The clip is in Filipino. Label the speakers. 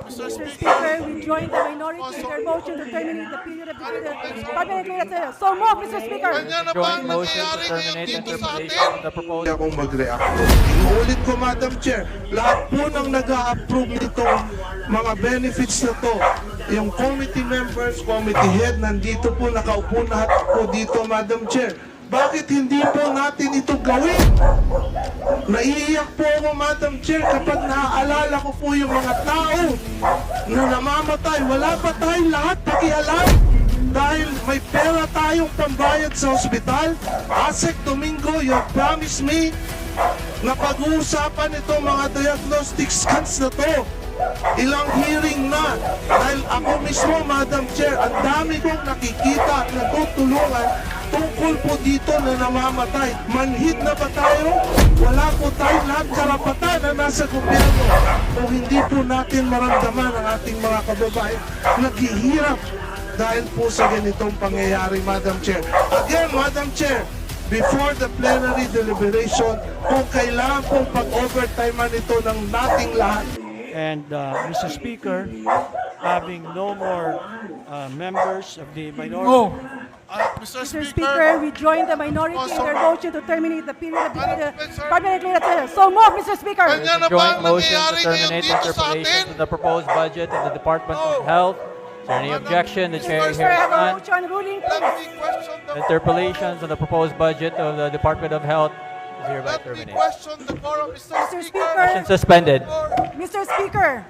Speaker 1: Mr.
Speaker 2: Mr.
Speaker 1: Speaker,
Speaker 2: Speaker, we join the minority in their motion to terminate the period of the parliamentary. So move, Mr. Speaker.
Speaker 1: kanya na ba
Speaker 3: Joint
Speaker 1: ang
Speaker 3: motion to
Speaker 1: nangyayari ngayon
Speaker 3: terminate
Speaker 1: dito
Speaker 3: the
Speaker 1: sa
Speaker 3: implementation
Speaker 1: atin?
Speaker 3: of the proposed
Speaker 4: Hindi akong mag-react. Inuulit ko, Madam Chair, lahat po ng nag-a-approve nito, mga benefits na to, yung committee members, committee head, nandito po, nakaupo lahat po dito, Madam Chair. Bakit hindi po natin ito gawin? Naiiyak po ako, Madam Chair, kapag naaalala ko po yung mga tao na namamatay. Wala pa tayong lahat pakialam dahil may pera tayong pambayad sa ospital. Asek Domingo, you promised me na pag-uusapan itong mga diagnostic scans na to. Ilang hearing na dahil ako mismo, Madam Chair, ang dami kong nakikita at natutulungan tungkol po dito na namamatay. Manhid na ba tayo? Wala po tayong lahat karapatan na nasa gobyerno. Kung hindi po natin maramdaman ang ating mga kababayan naghihirap dahil po sa ganitong pangyayari, Madam Chair. Again, Madam Chair, before the plenary deliberation, kung kailangan pong pag-overtime ito ng nating lahat,
Speaker 5: And Mr. Speaker, having no more members of the minority.
Speaker 1: Mr.
Speaker 2: Mr.
Speaker 1: Speaker,
Speaker 2: Speaker, we join the minority in their motion to terminate the period of the parliamentary. So move, Mr. Speaker.
Speaker 1: kanya na ba
Speaker 3: joint
Speaker 1: ang
Speaker 3: motion to
Speaker 1: nangyayari ngayon
Speaker 3: terminate
Speaker 1: dito sa
Speaker 3: interpolations
Speaker 1: atin?
Speaker 3: of the proposed budget of the Department of Health. Is there any objection? The chair
Speaker 2: Speaker, I have a
Speaker 3: hears none.
Speaker 2: motion ruling.
Speaker 1: Let me question the
Speaker 3: Interpolations of the proposed budget of the Department of Health is hereby
Speaker 1: Let me
Speaker 3: terminated.
Speaker 1: question the quorum, Mr.
Speaker 2: Mr.
Speaker 1: Speaker.
Speaker 2: Speaker.
Speaker 3: Suspended.
Speaker 2: Mr. Speaker.